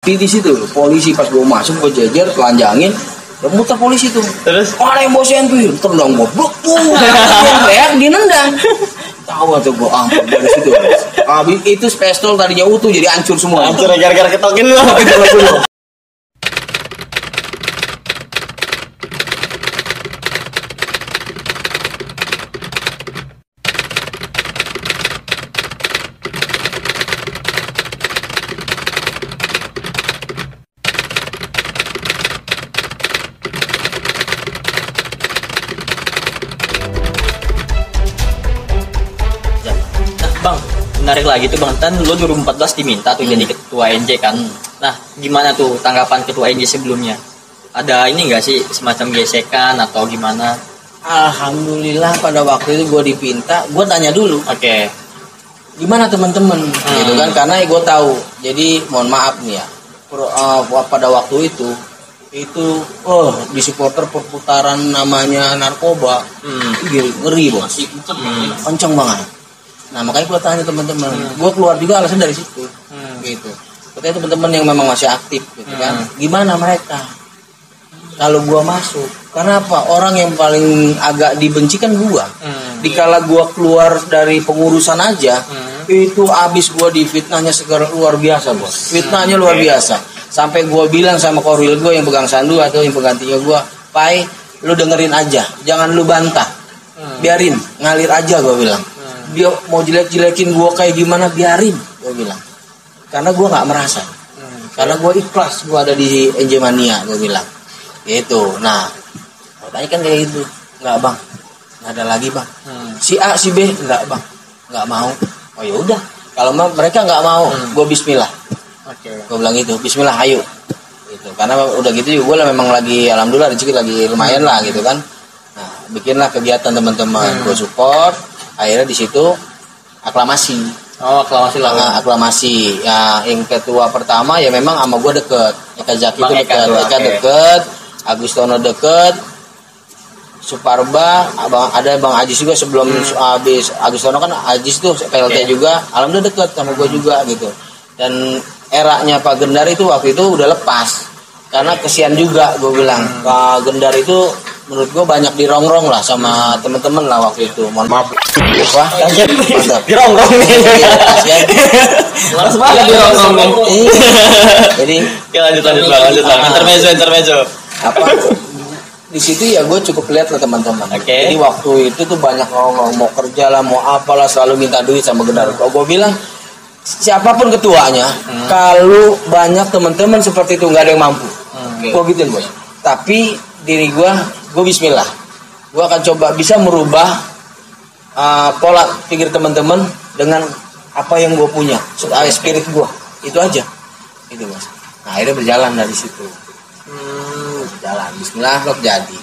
Di situ polisi pas gue masuk gue jejer telanjangin, udah muter polisi tuh. Terus ada yang bawa senpi, tendang gue, blok tuh, yang dia nendang. Tahu tuh gue ampun dari situ. Habis itu pistol tadinya utuh jadi hancur semua. hancur gara-gara ketokin lo. Bang, menarik lagi tuh Bang, kan lo 2014 diminta tuh jadi ketua NJ kan. Nah, gimana tuh tanggapan ketua NJ sebelumnya? Ada ini enggak sih semacam gesekan atau gimana? Alhamdulillah pada waktu itu gue dipinta, gue tanya dulu. Oke. Gimana teman-teman, gitu kan? Karena gue tahu. Jadi mohon maaf nih ya, pada waktu itu di supporter perputaran namanya narkoba, ngeri bos, kenceng banget. Nah makanya gue tanya teman-teman, gue keluar juga alasan dari situ, gitu. Katanya teman-teman yang memang masih aktif, gitu kan. Gimana mereka? Kalau gue masuk, karena apa? Orang yang paling agak dibenci kan gue. Dikala gue keluar dari pengurusan aja, itu abis gue difitnahnya segera luar biasa bos. Fitnahnya luar biasa. Sampai gue bilang sama korwil gue yang pegang sandu atau yang penggantinya gue, Pai, lu dengerin aja, jangan lu bantah, biarin ngalir aja gue bilang. Dia mau jelek-jelekin gue kayak gimana, biarin gue bilang, karena gue nggak merasa, karena gue ikhlas gue ada di NJ Mania gue bilang gitu. Nah tanya kan kayak gitu, nggak bang, nggak ada lagi bang, si A si B nggak bang, nggak mau. Oh ya udah, kalau mereka nggak mau, gue Bismillah. Gue bilang gitu, Bismillah ayo gitu. Karena udah gitu gue lah memang lagi alhamdulillah rezeki lagi lumayan lah gitu kan. Nah bikinlah kegiatan teman-teman, gue support. Akhirnya di situ aklamasi. Oh, aklamasi lah. Nah, aklamasi. Ya, yang ketua pertama ya memang sama gue deket. Eka Zaki itu deket. Eka deket. Agustono deket. Suparba, ada Bang Ajis juga sebelum habis Agustono kan Ajis tuh PLT juga. Alhamdulillah deket sama gue juga gitu. Dan eranya Pak Gendar itu waktu itu udah lepas. Karena kesian juga gue bilang. Pak Gendar itu menurut gue banyak dirongrong lah sama temen-temen lah waktu itu. Mohon maaf. Wah, mantap. Dirongrong nih. Langsung banget dirongrong nih. Jadi, ya lanjut. Intermezzo. Apa? Di situ ya gue cukup lihat lah teman-teman. Jadi waktu itu tuh banyak ngomong mau kerja lah, mau apalah, selalu minta duit sama Gendar. Gue bilang siapapun ketuanya, kalau banyak teman-teman seperti itu nggak ada yang mampu. Gue gituin bos. Tapi diri gue Bismillah, gue akan coba bisa merubah pola pikir teman-teman dengan apa yang gue punya, spirit gue itu aja, itu mas. Nah akhirnya berjalan dari situ, berjalan. Bismillah kok jadi.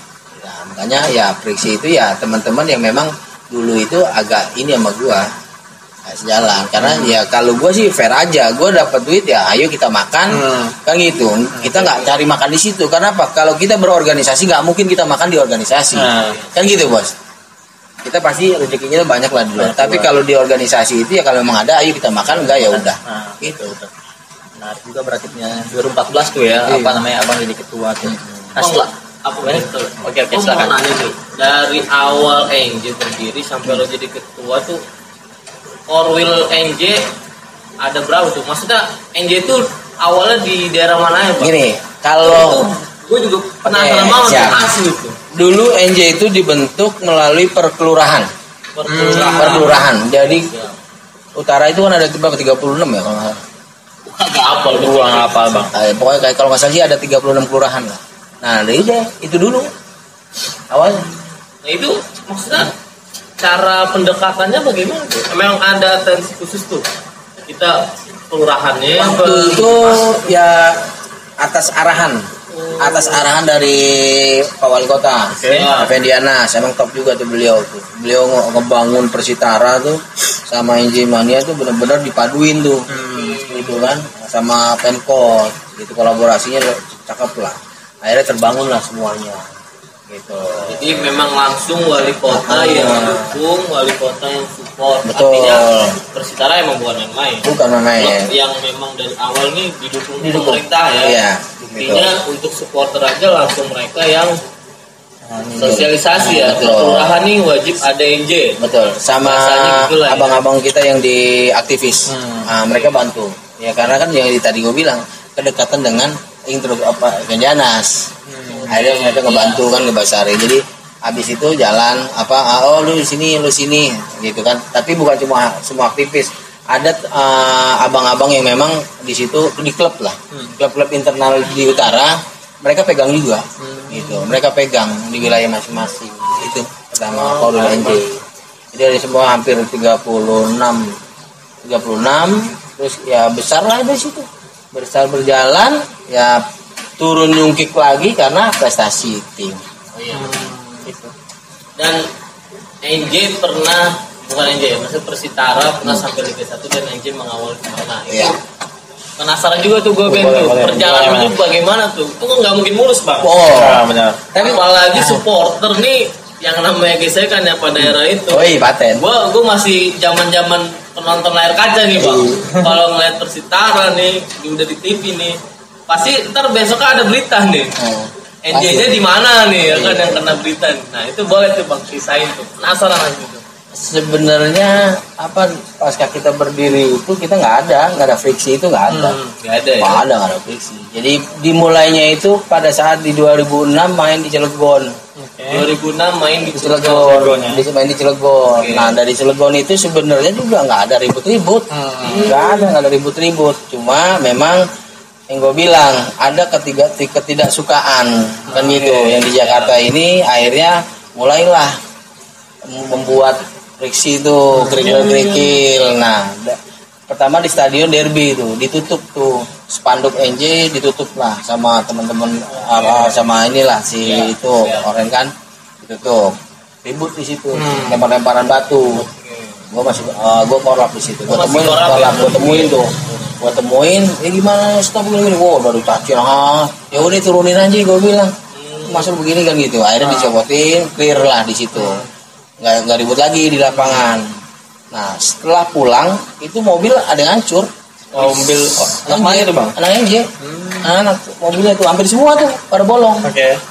Nah, makanya ya friksi itu ya teman-teman yang memang dulu itu agak ini sama gue sejalan, karena ya kalau gue sih fair aja, gue dapat duit ya ayo kita makan, kan gitu. Kita nggak cari makan di situ, karena apa? Kalau kita berorganisasi nggak mungkin kita makan di organisasi, kan gitu bos. Kita pasti rezekinya banyak lah dulu. Tapi kalau di organisasi itu ya kalau memang ada ayo kita makan, enggak ya udah. Gitu. Nah juga berarti 2014 tuh ya, apa namanya abang jadi ketua tuh. Nah, Oke, silakan. Dari awal NJ berdiri sampai lo jadi ketua tuh, Korwil NJ ada berapa tuh? Maksudnya NJ itu awalnya di daerah mana ya Pak? Gini, kalau gue juga penasaran banget asli itu. Dulu NJ itu dibentuk melalui perkelurahan. Perkelurahan. Jadi utara itu kan ada 36 ya kalau nggak salah. Agak apal Gua apa bang? Pokoknya kayak kalau nggak salah sih ada 36 kelurahan lah. Nah, itu dulu awalnya. Nah itu maksudnya cara pendekatannya bagaimana tuh? Memang ada atensi khusus tuh kita kelurahannya waktu itu ya atas arahan dari Pak Wali Kota Fendi-Anas. Emang top juga tuh beliau ngebangun Persitara tuh sama NJ Mania tuh benar-benar dipaduin tuh gitu kan sama Pemkot gitu, kolaborasinya cakep lah. Akhirnya terbangun lah semuanya gitu. Jadi memang langsung wali kota yang mendukung, wali kota yang support. Betul. Artinya Persitara emang bukan main-main. Bukan main. Klub yang memang dari awal nih didukung Didukung. pemerintah ya. Iya, Buktinya untuk supporter aja langsung mereka yang sosialisasi ya. Betul. Kelurahan nih wajib ada NJ. Betul. Sama Bahasanya gitu lah ya. abang-abang kita yang di aktivis, mereka bantu. Ya karena kan yang tadi gue bilang kedekatan dengan intro Kenjanas. Akhirnya mereka ngebantu kan ngebasari. Jadi habis itu jalan oh lu sini gitu kan. Tapi bukan cuma semua aktivis. Ada abang-abang yang memang di situ di klub lah. Klub-klub internal di utara mereka pegang juga. Gitu. Mereka pegang di wilayah masing-masing. Itu pertama Korwil NJ. Jadi ada semua hampir 36 terus ya besar lah di situ. Besar berjalan ya turun nyungkik lagi karena prestasi tim. Gitu. Dan NJ pernah, bukan NJ ya, maksudnya Persitara pernah sampai Liga 1 dan NJ mengawal pernah. Iya. Penasaran juga tuh gue Ben tuh perjalanan itu bagaimana tuh? Itu kan nggak mungkin mulus bang. Benar. Tapi apalagi supporter nih yang namanya gesekan ya pada era itu. Oh iya paten. Gue masih zaman penonton layar kaca nih bang. Kalau ngeliat Persitara nih udah di TV nih, pasti ntar besok ada berita nih. NJ-nya di mana nih ya kan yang kena berita. Nah itu boleh tuh bang sisain tuh. Penasaran aja tuh. Sebenarnya pasca kita berdiri itu kita nggak ada friksi itu nggak ada. Nggak ada ya. Nggak ada friksi. Jadi dimulainya itu pada saat di 2006 main di Cilegon. 2006 main di Cilegon. Main di Cilegon. Okay. Nah dari Cilegon itu sebenarnya juga nggak ada ribut-ribut. Nggak ada ribut-ribut. Cuma memang yang gue bilang ada ketidaksukaan kan gitu. Yang di Jakarta ini akhirnya mulailah membuat friksi itu kerikil. Nah pertama di stadion Derby itu ditutup tuh spanduk NJ ditutup lah sama teman-teman sama inilah si itu orang kan ditutup ribut di situ lempar-lemparan batu. Gue korlap di situ. Gue temuin gimana stop begini. Baru caci ya udah turunin aja gue bilang. Masuk begini kan gitu. Akhirnya dicopotin clear lah di situ. Nggak ribut lagi di lapangan. Nah setelah pulang itu mobil ada yang hancur. Mobil anak mana itu bang? Anak NJ. Anak mobilnya itu hampir semua tuh pada bolong.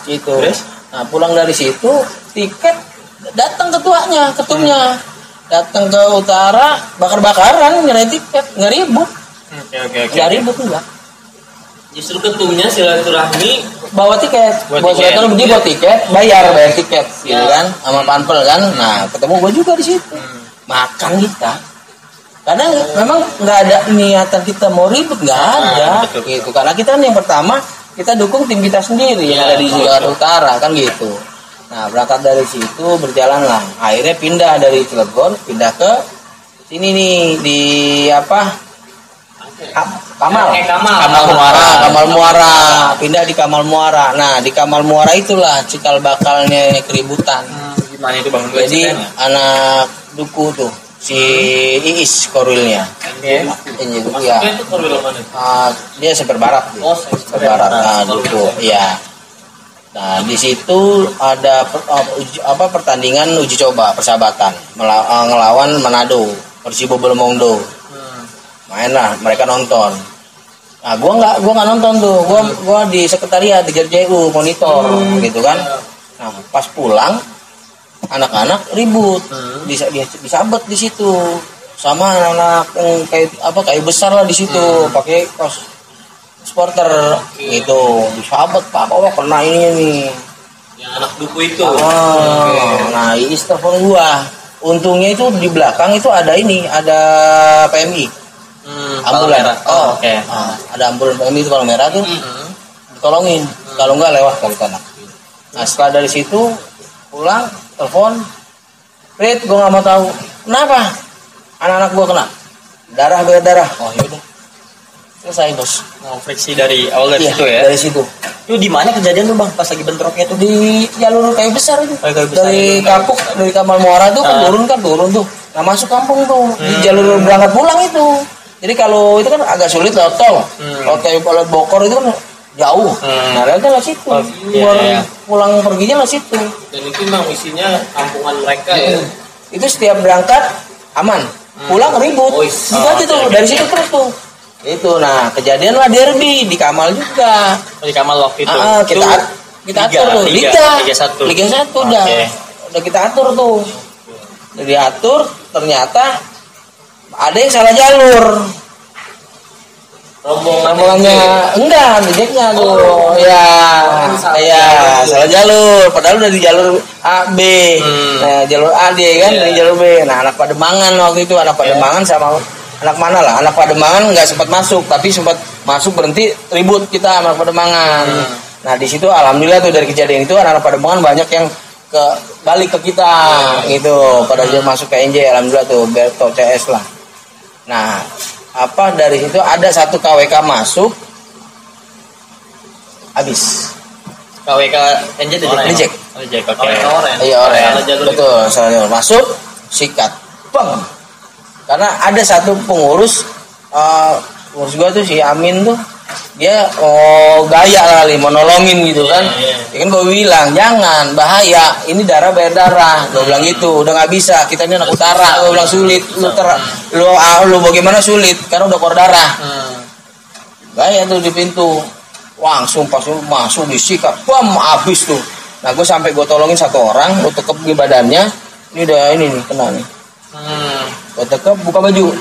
Gitu. Terus? Nah pulang dari situ tiket datang ketumnya datang ke utara bakar-bakaran nyerahin tiket nggak ribut. Nggak ribut enggak. Justru ketumnya silaturahmi bawa tiket, bawa tiket, bayar tiket, gitu kan, sama panpel kan. Nah, ketemu gue juga di situ. Makan kita, karena memang nggak ada niatan kita mau ribut, nggak ada, gitu. Karena kita kan yang pertama kita dukung tim kita sendiri yang ada di Jakarta Utara kan gitu. Nah, berangkat dari situ berjalanlah. Akhirnya pindah dari Cilegon, pindah ke sini nih di Kamal Muara, pindah di Kamal Muara. Nah di Kamal Muara itulah cikal bakalnya keributan. Gimana itu bang? Jadi anak duku tuh si Iis Korwilnya. Ini ya. itu Korwil mana? Dia seperbarat. Seperbarat. Nah duku, iya. Nah di situ ada pertandingan uji coba persahabatan ngelawan Manado, Persibo Belmondo. Main lah, mereka nonton. Nah, gua nggak nonton tuh. Gua di sekretariat di JRJU monitor gitu kan. Nah, pas pulang anak-anak ribut. Disabet di situ. Sama anak-anak yang kayak besar lah di situ, pakai kaos supporter gitu. Disabet, Pak, kena ini nih. Yang anak duku itu. Nah, ini telepon gua. Untungnya itu di belakang itu ada PMI. Ambulan. Ada ambulan PMI itu kalau merah tuh ditolongin. Kalau enggak lewat kali kanan. Nah setelah dari situ pulang telepon, Rit, gue nggak mau tahu kenapa anak-anak gue kena darah. Oh yaudah selesai bos. Friksi dari awal dari situ ya? Dari situ. Itu di mana kejadian tuh bang pas lagi bentroknya tuh? Di jalur kayu besar itu. Dari Kapuk dari Kamal Muara tuh kan turun tuh. Nah masuk kampung tuh di jalur berangkat pulang itu. Jadi kalau itu kan agak sulit lewat tol. Kalau kayak lewat Bokor itu kan jauh. Nah, mereka lah situ. Pulang perginya lah situ. Dan itu memang isinya kampungan mereka ya. Itu setiap berangkat aman, pulang ribut. Gitu aja tuh, dari situ terus tuh. Itu, nah kejadian lah derby di Kamal juga. Di Kamal waktu itu. Kita atur tuh, Liga 1 udah kita atur tuh. Udah diatur, ternyata ada yang salah jalur. Rombongannya enggak, rejeknya tuh. Salah jalur. Padahal udah di jalur A, B. Nah, jalur A D kan, di jalur B. Nah, anak Pademangan waktu itu, anak Pademangan sama anak mana lah? Anak Pademangan nggak sempat masuk, tapi sempat masuk berhenti ribut kita sama anak Pademangan. Nah, di situ alhamdulillah tuh dari kejadian itu anak Pademangan banyak yang balik ke kita gitu. Pada dia masuk ke NJ, alhamdulillah tuh Berto CS lah. Nah, dari situ ada satu KWK masuk habis. KWK NJ itu reject. Oke. Iya, orang. Betul, salah masuk sikat. Bang. Karena ada satu pengurus gua tuh si Amin tuh dia gaya kali mau nolongin gitu kan. Ya kan gue bilang jangan, bahaya, ini darah bayar darah, gue bilang gitu. Udah nggak bisa, kita ini anak utara, gue bilang sulit. Lu bagaimana sulit karena udah keluar darah. Gaya tuh di pintu, langsung pas masuk disikat, bam, habis tuh. Nah gue sampai gue tolongin satu orang, gue tekep di badannya, ini udah ini nih kena nih. Gue tekep, buka baju,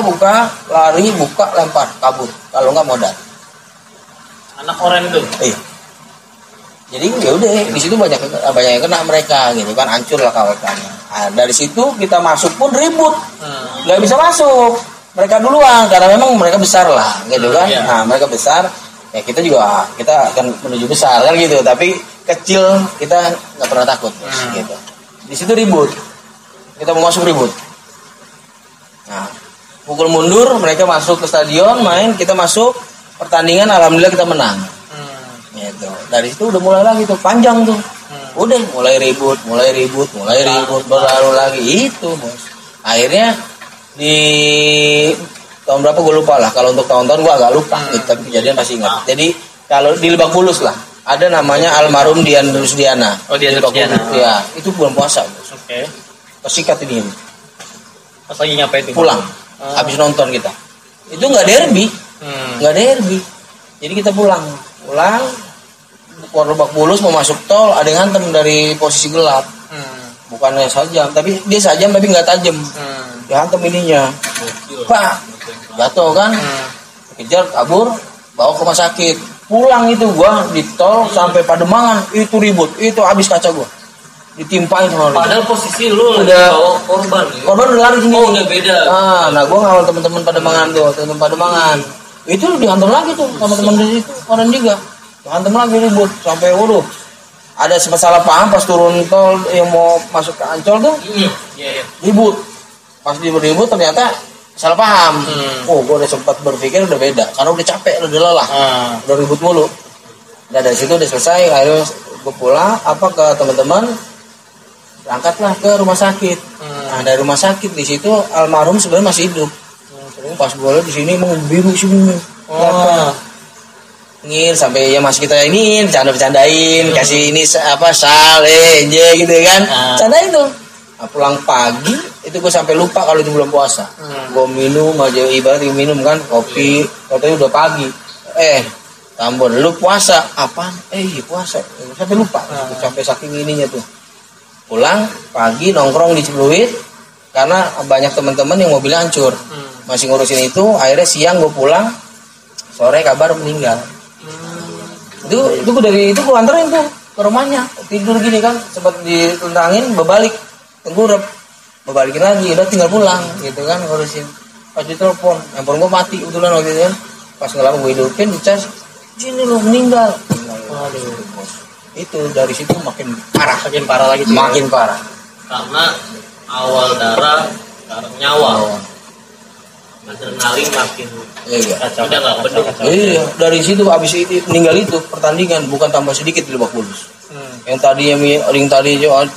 buka, lari, buka, lempar, kabur. Kalau nggak modal. Anak orang itu. Iya. Jadi ya udah di situ banyak yang kena mereka gitu kan, hancur lah KWK-nya. Nah, dari situ kita masuk pun ribut, nggak bisa masuk. Mereka duluan karena memang mereka besar lah gitu kan. Nah mereka besar, ya kita akan menuju besar kan gitu. Tapi kecil kita nggak pernah takut gitu. Di situ ribut, kita mau masuk ribut. Nah pukul mundur, mereka masuk ke stadion main, kita masuk pertandingan, alhamdulillah kita menang. Gitu. Dari situ udah mulai lagi tuh panjang tuh. Udah mulai ribut, berlalu lagi itu, Bos. Akhirnya di tahun berapa gue lupa lah. Kalau untuk tahun-tahun gue agak lupa, gitu, tapi kejadian masih ingat. Jadi kalau di Lebak Bulus lah, ada namanya almarhum Dian Rusdiana. Oh, Dian Rusdiana. Ya, itu bulan puasa, Bos. Oke. Kesikat ini. Pas lagi nyapa itu? Pulang. Habis nonton kita. Itu nggak derby. Jadi kita pulang keluar Lebak Bulus mau masuk tol, ada yang ngantem dari posisi gelap. Bukannya sajam, tapi dia sajam tapi nggak tajam. Dia hantem ininya. Pak, jatuh kan? Kejar, kabur, bawa ke rumah sakit. Pulang itu gua di tol sampai Pademangan, itu ribut, itu habis kaca gua. Ditimpain sama dia. Padahal posisi lu udah bawa korban. Ya? Korban udah lari sendiri. Oh, udah beda. Nah gua ngawal teman-teman Pademangan tuh, teman Pademangan. Itu dihantam lagi tuh sama teman dari situ, orang juga. Dihantam lagi ribut sampai ada sempat salah paham pas turun tol yang mau masuk ke Ancol tuh. Ribut. Pas ribut ternyata salah paham. Gua udah sempat berpikir udah beda karena udah capek, udah lelah. Udah ribut mulu. Nah, dari situ udah selesai, akhirnya gua pulang ke teman-teman. Berangkatlah ke rumah sakit. Nah, dari rumah sakit di situ almarhum sebenarnya masih hidup. Pas gue di sini mau biru sini. Ngir sampai ya masih kita ini bercandain, kasih ini sal gitu kan. Candain tuh. Nah, pulang pagi itu gue sampai lupa kalau itu bulan puasa. Gue minum aja ibaratnya minum kan kopi, katanya udah pagi. Tambon lu puasa apaan? Iya puasa. Sampai lupa. Sampai saking ininya tuh. Pulang pagi nongkrong di Ciluit karena banyak teman-teman yang mobilnya hancur. Masih ngurusin itu, akhirnya siang gue pulang, sore kabar meninggal. Itu gue anterin tuh ke rumahnya, tidur gini kan, sempat ditentangin, berbalik, tengkurap, berbalikin lagi, udah tinggal pulang, gitu kan ngurusin. Pas ditelepon, handphone gue mati, kebetulan waktu itu kan, pas nggak lama gue hidupin, dicas, sini lo meninggal. Itu dari situ makin parah lagi, makin parah. Karena awal darah, sekarang nyawa. Adrenalin makin kacau. Udah nggak bener. Iya, dari situ habis itu meninggal itu pertandingan bukan tambah sedikit di Lebak Bulus. Yang tadi 30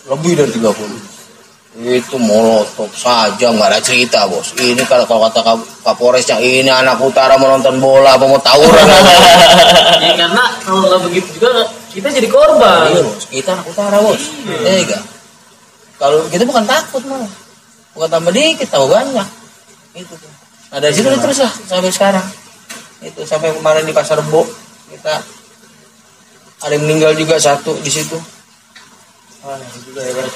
lebih dari 30. Itu molotov saja, nggak ada cerita bos. Ini kalau kata Kapolresnya, ini anak utara menonton bola apa mau tawuran. Ya, karena kalau nggak begitu juga kita jadi korban. Iya bos, kita anak utara bos. Iya. Kalau kita bukan takut malah, bukan tambah dikit, tahu banyak. Itu tuh. Nah dari situ terus lah sampai sekarang. Itu sampai kemarin di Pasar Rebo kita ada yang meninggal juga satu di situ.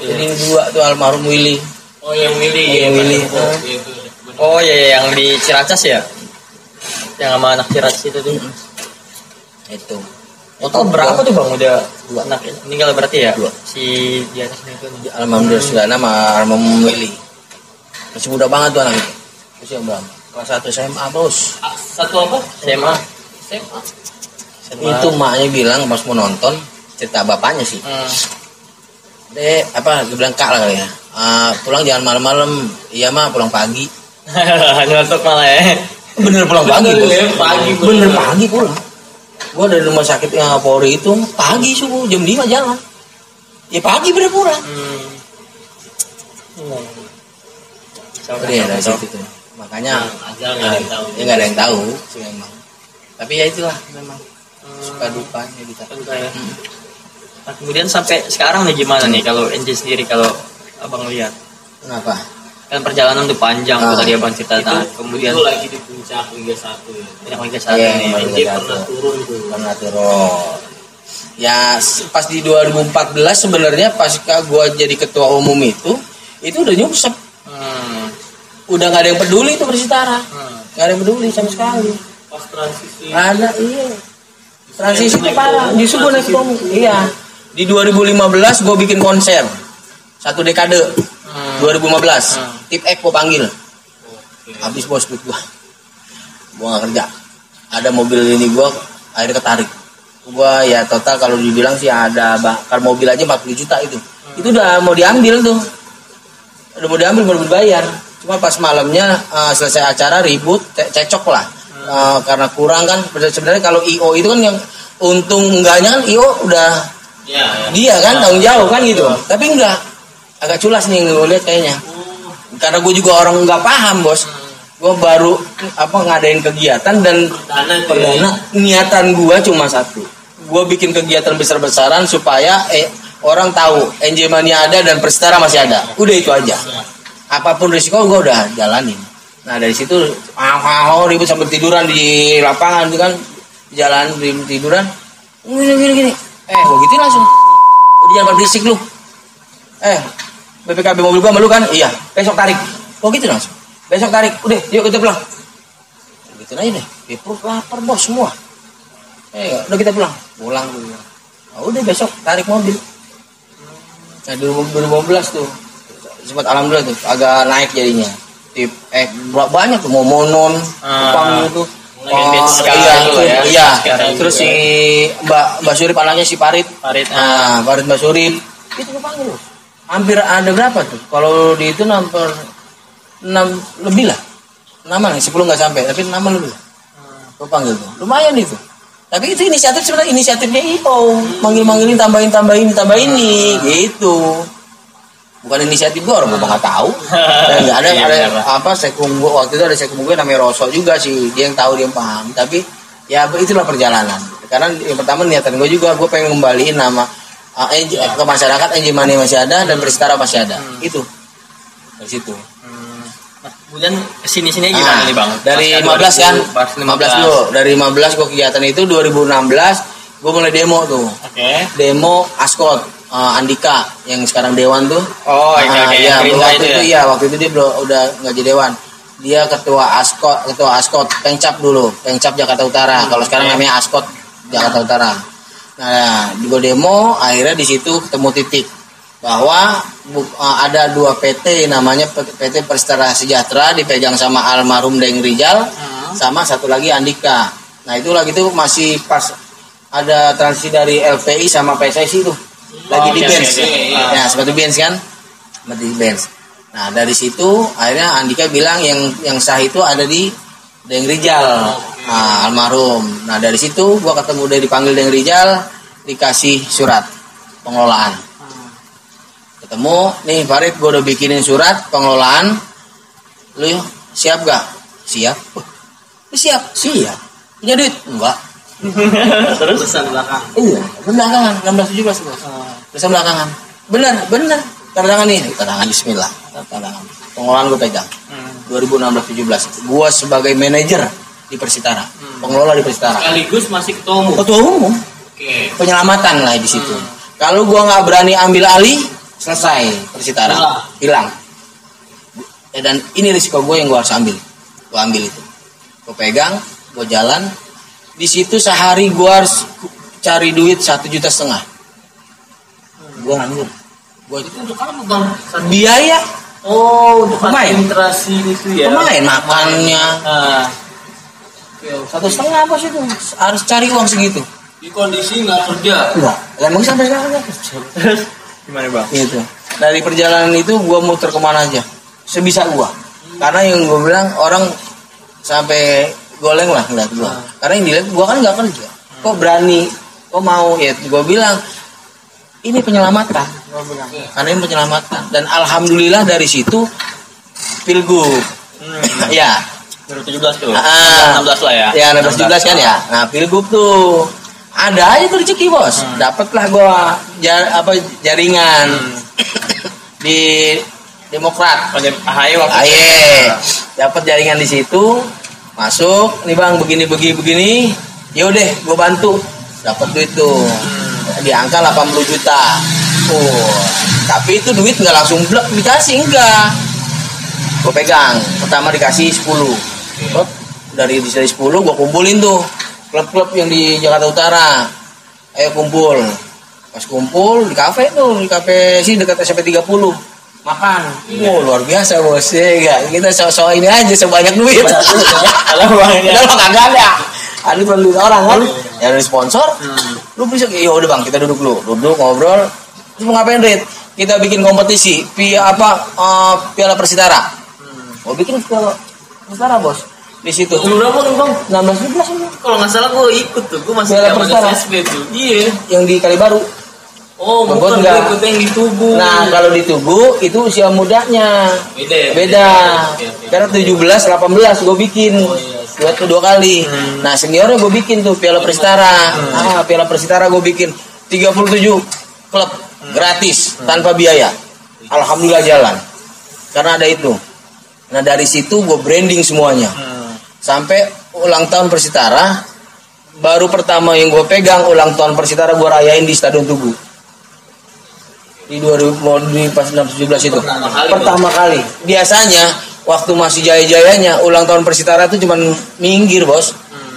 Ini dua tuh almarhum Willy. Oh yang Willy. Yang Willy. Oh iya yang di Ciracas ya, yang sama anak Ciracas itu tuh. Itu. Total berapa tuh bang udah Dua. anak meninggal berarti ya? Dua. Si di atasnya itu. Almarhum Desgana sama almarhum Willy. Masih muda banget tuh anak itu. Usia berapa? Kelas 1 SMA bos. Satu apa? SMA. SMA. Itu maknya bilang pas mau nonton cerita bapaknya sih. Dia bilang kak lah kali ya. Pulang jangan malam-malam. Iya mah pulang pagi. Ngantuk malah ya. Bener pulang pagi bos. Pagi, Bener pagi pulang. Gua dari rumah sakit yang Polri itu pagi subuh jam 5 jalan. Ya pagi bener pulang. Iya dari situ tuh. Makanya Aja nggak ada yang tahu. ya nggak ada yang tahu sih memang. Tapi ya itulah memang suka dukanya kita. Nah, kemudian sampai sekarang nih gimana nih kalau NJ sendiri kalau abang lihat? Kenapa? Kan perjalanan tuh panjang tuh tadi abang cerita. Nah, kemudian Itu lagi di puncak Liga 1 ya. yang Liga 1 Iya, nih. yang NJ pernah turun tuh. Pernah turun. Ya pas di 2014 sebenarnya pas gua jadi ketua umum itu udah nyungsep. Udah nggak ada yang peduli itu Persitara. Nggak ada yang peduli sama sekali. Pas transisi. Ada iya. Transisi itu parah. Justru gue naik ke umum. Iya. Di 2015 gue bikin konser 1 dekade. 2015. Tip X gue panggil. Habis bos duit gue. Gue nggak kerja. Ada mobil ini gue akhirnya ketarik. Gue ya total kalau dibilang sih ada bakal mobil aja 40 juta itu. Itu udah mau diambil tuh. Udah mau diambil mau dibayar. Cuma pas malamnya selesai acara ribut cekcok lah. Karena kurang kan sebenarnya kalau IO itu kan yang untung enggaknya kan IO udah dia kan tanggung jawab kan gitu. Tapi enggak agak culas nih yang gue lihat kayaknya. Karena gue juga orang nggak paham bos. Gue baru ngadain kegiatan dan perdana niatan gue cuma satu. Gue bikin kegiatan besar-besaran supaya orang tahu NJ Mania ada dan Persitara masih ada. Udah itu aja. Apapun risiko gue udah jalanin. Nah dari situ ribut sampai tiduran di lapangan itu kan jalan tiduran gini gue gitu langsung udah jangan berisik lu BPKB mobil gua malu kan iya besok tarik gitu langsung besok tarik udah yuk kita pulang gitu aja deh perut lapar bos semua udah kita pulang dulu udah besok tarik mobil. Nah 2015 tuh sempat alhamdulillah tuh agak naik jadinya tip banyak tuh monon Kupang itu iya terus si Mbak Surip anaknya si Parit Parit Mbak Surip itu gue panggil hampir ada berapa tuh kalau di itu hampir 6 lebih lah 6 nih 10 nggak sampai tapi 6 lebih gue panggil tuh lumayan itu tapi itu sebenarnya inisiatifnya IO manggilin tambahin nih gitu. Bukan inisiatif gue, orang gue nggak tahu. Nggak ada sekum gue waktu itu ada sekum gue namanya Rosso juga sih, dia yang tahu dia yang paham. Tapi ya itulah perjalanan. Karena yang pertama niatan gue juga, gue pengen ngembaliin nama ke masyarakat NJ Mania masih ada dan Persitara masih ada. Itu dari situ. Nah, kemudian kesini gimana nih bang? Dari 15 kan? 15 dulu. Dari 15 gue kegiatan itu 2016 gue mulai demo tuh. Demo Ascot. Andika yang sekarang Dewan tuh. Oh iya. Waktu itu dia udah nggak jadi Dewan. Dia ketua Ascot Pengcap dulu, Pengcap Jakarta Utara. Kalau sekarang namanya Ascot Jakarta Utara. Nah, juga demo akhirnya di situ ketemu titik bahwa ada 2 PT namanya PT Persitara Sejahtera dipegang sama almarhum Deng Rijal sama satu lagi Andika. Nah, itu lagi itu masih pas ada transisi dari LPI sama PSSI tuh. Lagi di bench, ya sepatu bench kan, di bench. Nah dari situ akhirnya Andika bilang yang sah itu ada di Deng Rijal, almarhum. Nah dari situ gua dipanggil Deng Rijal, dikasih surat pengelolaan. Ketemu, nih Farid, gue udah bikinin surat pengelolaan. Lu siap gak? Siap. Lu siap? Siap. Punya duit? Enggak. Terus pesan belakang. Iya, belakangan 16 17 bos. Pesan belakangan. Benar. Tanda tangan nih. Tanda tangan bismillah. Tanda tangan. Pengelolaan gue pegang. 2016 17. Gue sebagai manajer di Persitara. Pengelola di Persitara. Sekaligus masih ketua umum. Ketua umum. Oke. Penyelamatan lah di situ. Kalau gue nggak berani ambil alih, selesai Persitara. Hilang. Dan ini risiko gue yang gue harus ambil. Gue ambil itu. Gue pegang, gue jalan. Di situ sehari gue harus cari duit 1,5 juta. Gue nganggur. Gue Itu untuk apa bang? biaya Oh, untuk Pemain. administrasi itu ya. pemain makannya Ah. Oke, 1,5 bos itu harus cari uang segitu. Di kondisi nggak kerja. Enggak. Emang sampai sekarang enggak. Gimana bang? Gitu. Dari perjalanan itu gue muter kemana aja sebisa gue. Karena yang gue bilang orang sampai goleng lah ngeliat gue. Karena yang dilihat gue kan nggak kerja. Kok berani? Kok mau? Ya gue bilang ini penyelamatan. Gue bilang. Karena ini penyelamatan. Dan alhamdulillah dari situ pilgub. Ya. 2017 tuh. 16 Ah. lah ya. Ya 16 17 kan ya. Nah pilgub tuh ada aja tuh rezeki bos. Dapatlah gue jaringan di Demokrat. AHY waktu itu. Aye, dapat jaringan di situ, masuk, nih bang begini, yaudah gue bantu, dapat duit tuh, di angka 80 juta, tapi itu duit nggak langsung blok dikasih, enggak, gue pegang, pertama dikasih 10, dari 10 gue kumpulin tuh, klub-klub yang di Jakarta Utara, ayo kumpul, pas kumpul di kafe sih dekat SMP 30. Makan, luar biasa bos ya, kita so ini aja sebanyak duit. Kalau bangnya. Udah kagak ada perlu orang kan, yang dari sponsor, lu bisa, ya udah bang kita duduk ngobrol, terus mau ngapain Rit? Kita bikin kompetisi, Piala Persitara. Mau bikin Piala Persitara bos, di situ. Umur berapa tuh bang? 16 17 ini. Kalau nggak salah gue ikut tuh, gue masih Piala zaman Persitara. SSB tuh. Iya. Yang di Kalibaru. Oh, Bang, bukan enggak. gue ikut yang di Tugu. Nah kalau di Tugu itu usia mudanya. Beda ya? Beda. Oke. Karena 17 18 gue bikin. Iya. Dua kali. Nah seniornya gue bikin tuh Piala Persitara. Piala Persitara gue bikin 37 klub gratis tanpa biaya. Alhamdulillah jalan. Karena ada itu. Nah dari situ gue branding semuanya. Sampai ulang tahun Persitara, baru pertama yang gue pegang ulang tahun Persitara gue rayain di Stadion Tugu. Di 2000 di pas 17 itu. Pertama kali. Biasanya waktu masih jaya-jayanya ulang tahun Persitara itu cuman minggir, Bos.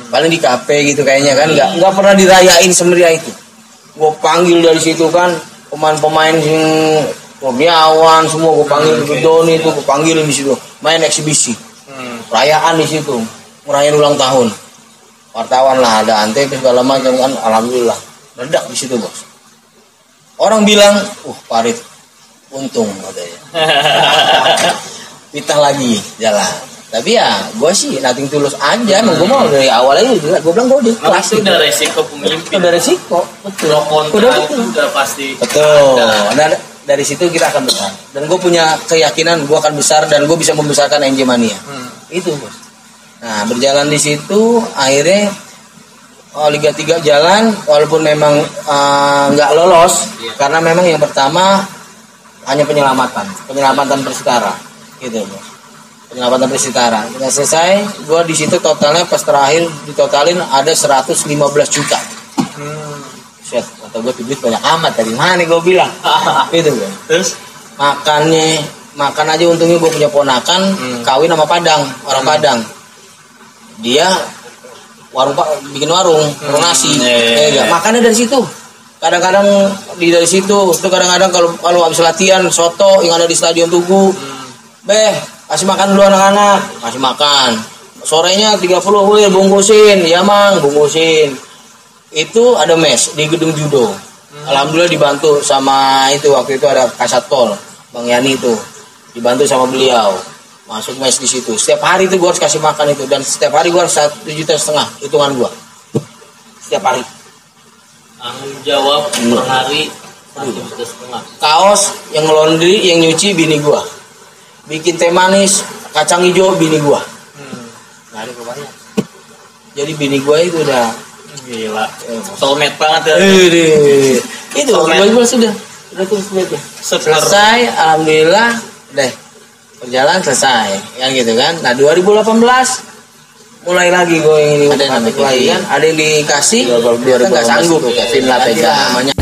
Paling di kafe gitu kayaknya kan, enggak pernah dirayain semeriah itu. Gue panggil dari situ kan pemain-pemain Kurniawan semua gue panggil, Doni itu gue panggilin di situ, main eksibisi. Perayaan di situ, merayain ulang tahun. Wartawan lah, ada antep segala macam kan, alhamdulillah. Meledak di situ, Bos. Orang bilang, Farid, untung katanya. Pitah lagi jalan. Tapi ya, gue sih nothing tulus aja. Emang gue mau dari awal aja. Gue bilang gue di kelas. Itu udah resiko pemimpin. Udah resiko, betul. Pro kontra Udah itu betul. udah pasti. Betul. ada. Dan dari situ kita akan besar. Dan gue punya keyakinan gue akan besar dan gue bisa membesarkan NJ Mania. Itu, Bos. Nah, berjalan di situ, akhirnya Liga 3 jalan, walaupun memang nggak lolos, karena memang yang pertama hanya penyelamatan Persitara, gitu Bos. Penyelamatan Persitara. Kita selesai, gue di situ totalnya pas terakhir ditotalin ada 115 juta. Set, atau gue duit banyak amat dari mana gue bilang, gitu Bos. Terus Makan aja untungnya gue punya ponakan kawin sama Padang, orang Padang. Dia bikin warung nasi. Makannya dari situ. Kadang-kadang dari situ. Itu kadang-kadang kalau habis latihan soto yang ada di Stadion Tugu. Kasih makan dulu anak-anak. Kasih makan. Sorenya 30 bungkusin. Ya Mang, bungkusin. Itu ada mes di gedung judo. Alhamdulillah dibantu sama itu, waktu itu ada Kasatpol, Bang Yani itu. Dibantu sama beliau. Masuk mes di situ. Setiap hari itu gue harus kasih makan itu, dan setiap hari gue harus 1,5 juta hitungan gue. Setiap hari. tanggung jawab per hari Kaos yang laundry yang nyuci bini gua. Bikin teh manis kacang hijau bini gua. Nggak ada kebayang. Jadi bini gua itu udah Gila. Soulmate banget ya. Itu tiba-tiba sudah terus itu. Selesai, alhamdulillah deh. Perjalanan selesai, yang gitu kan. Nah 2018 mulai lagi gue ini ada lagi kan, ada yang dikasih, kita nggak sanggup. Kevin Lapega namanya